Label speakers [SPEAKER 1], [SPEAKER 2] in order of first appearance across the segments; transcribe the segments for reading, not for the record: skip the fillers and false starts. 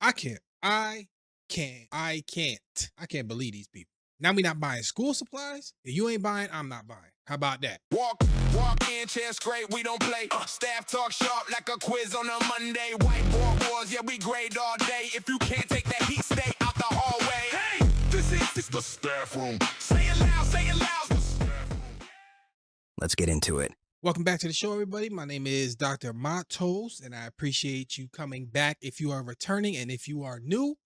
[SPEAKER 1] I can't believe these people. Now we not buying school supplies. If you ain't buying, I'm not buying. How about that?
[SPEAKER 2] Walk in, chest great, we don't play. Staff talk sharp like a quiz on a Monday. Whiteboard wars, yeah, we grade all day. If you can't take that heat, stay out the hallway. Hey, this is the staff room. Say it loud, say it loud. The staff room.
[SPEAKER 3] Let's get into it.
[SPEAKER 1] Welcome back to the show, everybody. My name is Dr. Matos, and I appreciate you coming back. If you are returning and if you are new,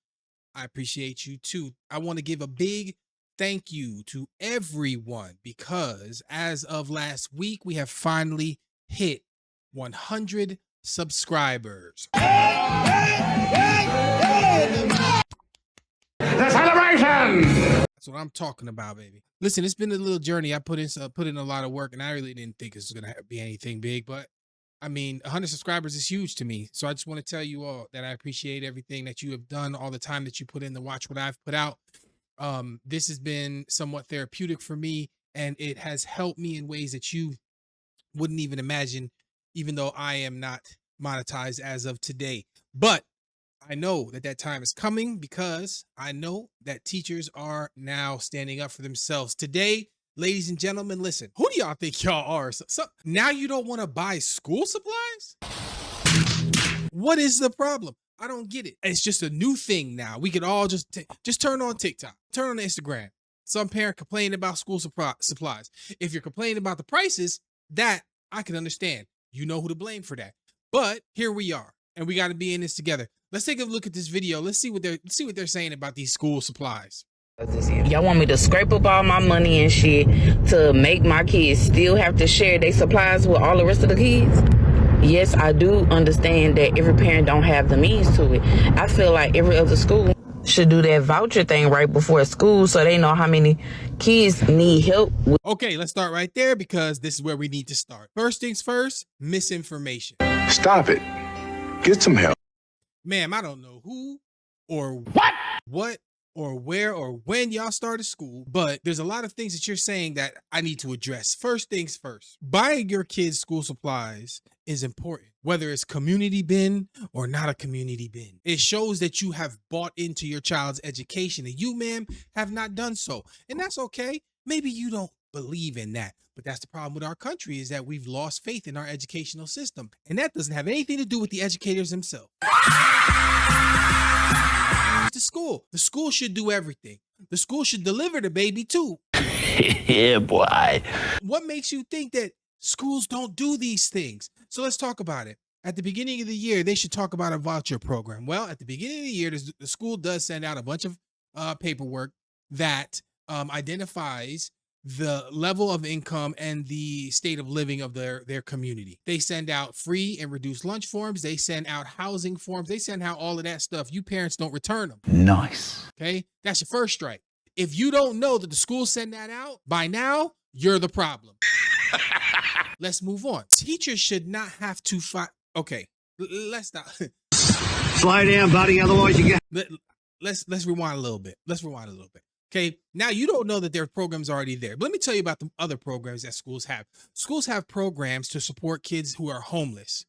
[SPEAKER 1] I appreciate you too. I want to give a big thank you to everyone because as of last week, we have finally hit 100 subscribers.
[SPEAKER 4] The celebration!
[SPEAKER 1] That's what I'm talking about, baby. Listen, it's been a little journey. I put in a lot of work, and I really didn't think it was gonna be anything big, but I mean, 100 subscribers is huge to me. So I just want to tell you all that I appreciate everything that you have done, all the time that you put in to watch what I've put out. This has been somewhat therapeutic for me, and it has helped me in ways that you wouldn't even imagine, even though I am not monetized as of today. But I know that time is coming because I know that teachers are now standing up for themselves. Today, ladies and gentlemen, listen, who do y'all think y'all are? So now you don't want to buy school supplies? What is the problem? I don't get it. It's just a new thing now. We could all just turn on TikTok, turn on Instagram. Some parent complaining about school supplies. If you're complaining about the prices, that I can understand. You know who to blame for that. But here we are, and we got to be in this together. Let's take a look at this video. Let's see what they're saying about these school supplies.
[SPEAKER 5] Y'all want me to scrape up all my money and shit to make my kids still have to share their supplies with all the rest of the kids? Yes, I do understand that every parent don't have the means to it. I feel like every other school should do that voucher thing right before school so they know how many kids need help.
[SPEAKER 1] Okay, let's start right there because this is where we need to start. First things first, misinformation.
[SPEAKER 4] Stop it. Get some help.
[SPEAKER 1] Ma'am, I don't know who or what or where or when y'all started school, but there's a lot of things that you're saying that I need to address. First things first, buying your kids school supplies is important, whether it's community bin or not a community bin. It shows that you have bought into your child's education, and you, ma'am, have not done so. And that's okay. Maybe you don't believe in that, but that's the problem with our country is that we've lost faith in our educational system. And that doesn't have anything to do with the educators themselves. The school should do everything. The school should deliver the baby too.
[SPEAKER 6] Yeah, boy.
[SPEAKER 1] What makes you think that schools don't do these things? So let's talk about it. At the beginning of the year, they should talk about a voucher program. Well, at the beginning of the year, the school does send out a bunch of paperwork that identifies the level of income and the state of living of their community. They send out free and reduced lunch forms. They send out housing forms. They send out all of that stuff. You parents don't return them.
[SPEAKER 6] Nice.
[SPEAKER 1] Okay, that's your first strike. If you don't know that the schools send that out, by now, you're the problem. Let's move on. Teachers should not have to fight. Okay, let's not.
[SPEAKER 7] Slide down, buddy. Otherwise, you get.
[SPEAKER 1] Let's rewind a little bit. Okay, now you don't know that there are programs already there. But let me tell you about the other programs that schools have. Schools have programs to support kids who are homeless,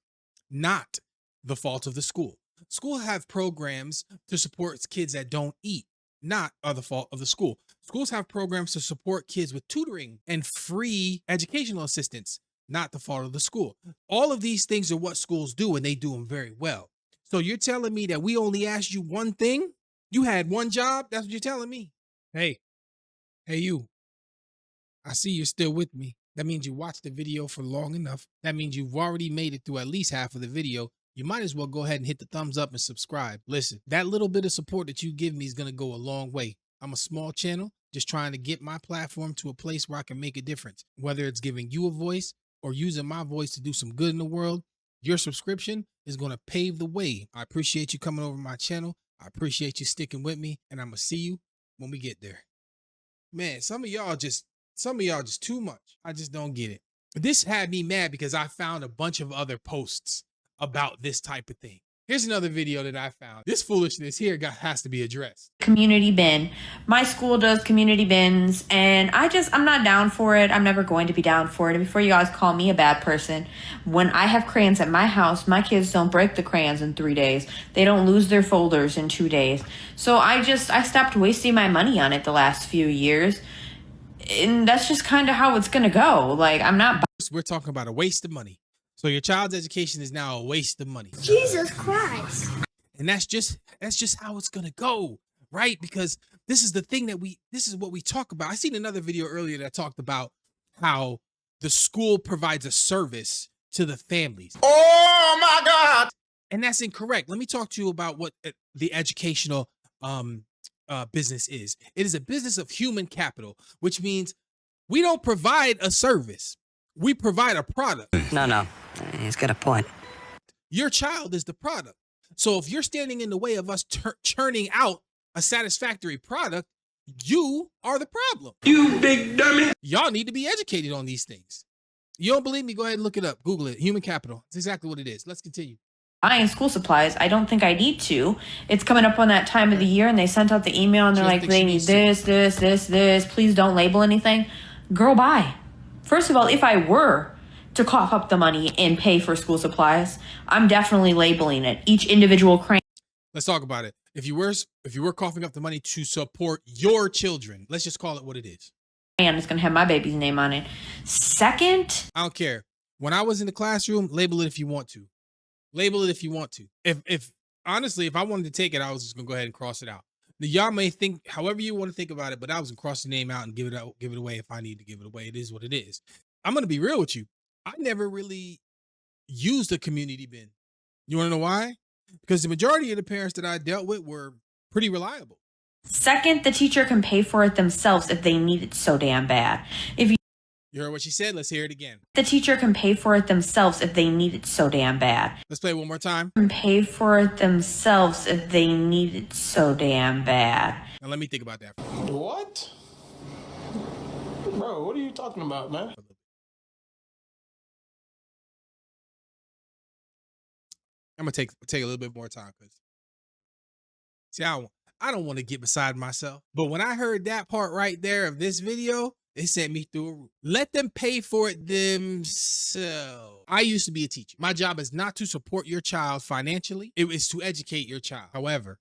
[SPEAKER 1] not the fault of the school. Schools have programs to support kids that don't eat, not the fault of the school. Schools have programs to support kids with tutoring and free educational assistance, not the fault of the school. All of these things are what schools do, and they do them very well. So you're telling me that we only asked you one thing? You had one job? That's what you're telling me? Hey you, I see you're still with me. That means you watched the video for long enough. That means you've already made it through at least half of the video. You might as well go ahead and hit the thumbs up and subscribe. Listen, that little bit of support that you give me is going to go a long way. I'm a small channel just trying to get my platform to a place where I can make a difference. Whether it's giving you a voice or using my voice to do some good in the world, your subscription is going to pave the way. I appreciate you coming over my channel. I appreciate you sticking with me, and I'm going to see you when we get there. Man, some of y'all just too much. I just don't get it. This had me mad because I found a bunch of other posts about this type of thing. Here's another video that I found. This foolishness here has to be addressed.
[SPEAKER 8] Community bin. My school does community bins, and I'm not down for it. I'm never going to be down for it. And before you guys call me a bad person, when I have crayons at my house, my kids don't break the crayons in 3 days. They don't lose their folders in 2 days. So I stopped wasting my money on it the last few years. And that's just kind of how it's going to go. Like, I'm not.
[SPEAKER 1] We're talking about a waste of money. So your child's education is now a waste of money.
[SPEAKER 9] Jesus Christ.
[SPEAKER 1] And that's just how it's gonna go, right? Because this is the thing this is what we talk about. I seen another video earlier that talked about how the school provides a service to the families.
[SPEAKER 2] Oh my God.
[SPEAKER 1] And that's incorrect. Let me talk to you about what the educational business is. It is a business of human capital, which means we don't provide a service. We provide a product.
[SPEAKER 3] No. He's got a point.
[SPEAKER 1] Your child is the product. So if you're standing in the way of us churning out a satisfactory product, you are the problem.
[SPEAKER 2] You big dummy.
[SPEAKER 1] Y'all need to be educated on these things. You don't believe me? Go ahead and look it up. Google it. Human capital. It's exactly what it is. Let's continue.
[SPEAKER 8] Buying school supplies. I don't think I need to. It's coming up on that time of the year, and they sent out the email, and they're like, they need this. Please don't label anything. Girl, buy. First of all, if I were to cough up the money and pay for school supplies, I'm definitely labeling it. Each individual crayon.
[SPEAKER 1] Let's talk about it. If you were coughing up the money to support your children, let's just call it what it is.
[SPEAKER 8] It's going to have my baby's name on it. Second,
[SPEAKER 1] I don't care. When I was in the classroom, label it if you want to. Label it if you want to. If honestly, if I wanted to take it, I was just going to go ahead and cross it out. Now, y'all may think however you want to think about it, but I was going to cross the name out and give it away if I need to give it away. It is what it is. I'm going to be real with you. I never really used a community bin. You want to know why? Because the majority of the parents that I dealt with were pretty reliable.
[SPEAKER 8] second, the teacher can pay for it themselves if they need it so damn bad. If
[SPEAKER 1] You heard what she said? Let's hear it again.
[SPEAKER 8] the teacher can pay for it themselves if they need it so damn bad.
[SPEAKER 1] Let's play it one more time.
[SPEAKER 8] Can pay for it themselves if they need it so damn bad.
[SPEAKER 1] Now let me think about that.
[SPEAKER 10] What? Bro, what are you talking about, man?
[SPEAKER 1] I'm gonna take a little bit more time because see, I don't want to get beside myself. But when I heard that part right there of this video, it sent me through a roof. Let them pay for it themselves. I used to be a teacher. My job is not to support your child financially. It is to educate your child. However,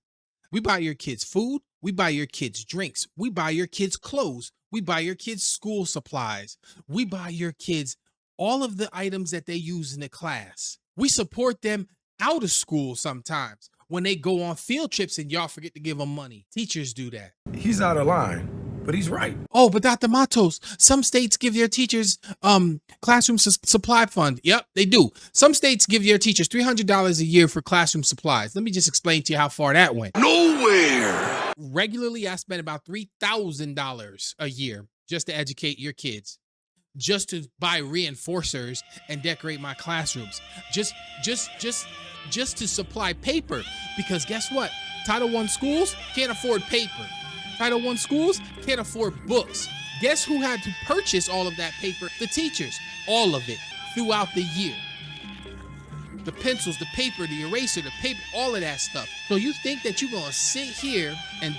[SPEAKER 1] we buy your kids food. We buy your kids drinks. We buy your kids clothes. We buy your kids school supplies. We buy your kids all of the items that they use in the class. We support them out of school sometimes when they go on field trips and y'all forget to give them money. Teachers do that.
[SPEAKER 4] He's out of line, but he's right.
[SPEAKER 1] Oh, but Dr. Matos, some states give their teachers classroom supply fund. Yep, they do. Some states give their teachers $300 a year for classroom supplies. Let me just explain to you how far that went.
[SPEAKER 2] Nowhere.
[SPEAKER 1] Regularly, I spend about $3,000 a year just to educate your kids, just to buy reinforcers and decorate my classrooms, just to supply paper, because guess what? Title I schools can't afford paper. Title I schools can't afford books. Guess who had to purchase all of that paper? The teachers. All of it throughout the year. The pencils, the paper, the eraser, the paper, all of that stuff. So you think that you're gonna sit here and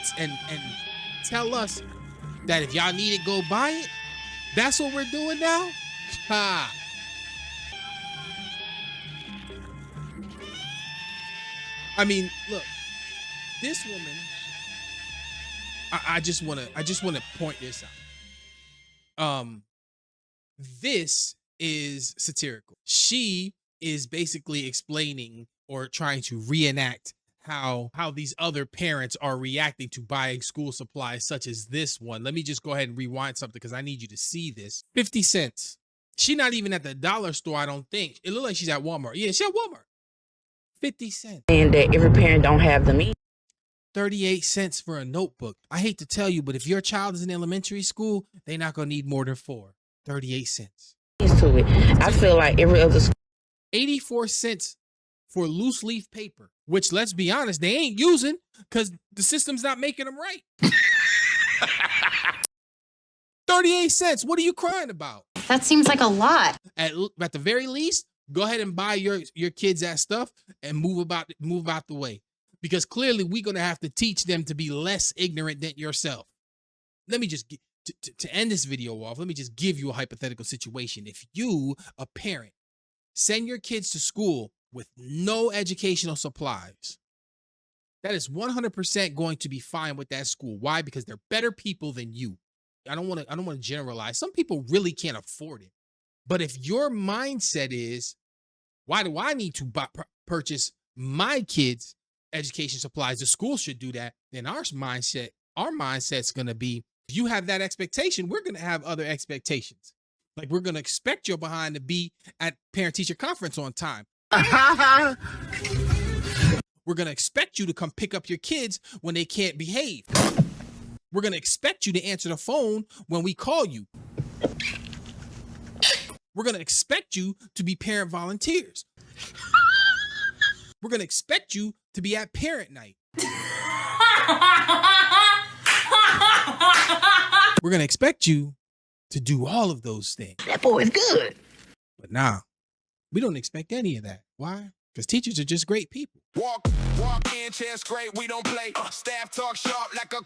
[SPEAKER 1] tell us that if y'all need it, go buy it? That's what we're doing now? Ha! I mean, look, this woman, I just want to point this out. This is satirical. She is basically explaining or trying to reenact how these other parents are reacting to buying school supplies such as this one. Let me just go ahead and rewind something because I need you to see this. 50 cents. She's not even at the dollar store, I don't think. It looks like she's at Walmart. Yeah, she's at Walmart. 50 cents.
[SPEAKER 5] And that every parent don't have the means.
[SPEAKER 1] 38 cents for a notebook. I hate to tell you, but if your child is in elementary school, they're not going to need more than 4. 38 cents.
[SPEAKER 5] To it. I feel like every other school.
[SPEAKER 1] 84 cents for loose leaf paper, which, let's be honest, they ain't using because the system's not making them right. 38 cents. What are you crying about?
[SPEAKER 9] That seems like a lot.
[SPEAKER 1] At the very least, Go ahead and buy your kids that stuff and move out the way, because clearly we're gonna have to teach them to be less ignorant than yourself. Let me just to end this video off. Let me just give you a hypothetical situation. If you, a parent, send your kids to school with no educational supplies, that is 100% going to be fine with that school. Why? Because they're better people than you. I don't want to generalize. Some people really can't afford it. But if your mindset is, why do I need to purchase my kids' education supplies? The school should do that. Then our mindset's going to be, if you have that expectation, we're going to have other expectations. Like, we're going to expect your behind to be at parent-teacher conference on time. We're going to expect you to come pick up your kids when they can't behave. We're going to expect you to answer the phone when we call you. We're going to expect you to be parent volunteers. We're going to expect you to be at parent night. We're going to expect you to do all of those things.
[SPEAKER 3] That boy is good.
[SPEAKER 1] But nah, we don't expect any of that. Why? Because teachers are just great people.
[SPEAKER 2] Walk in, chest great, we don't play. Staff talk sharp like a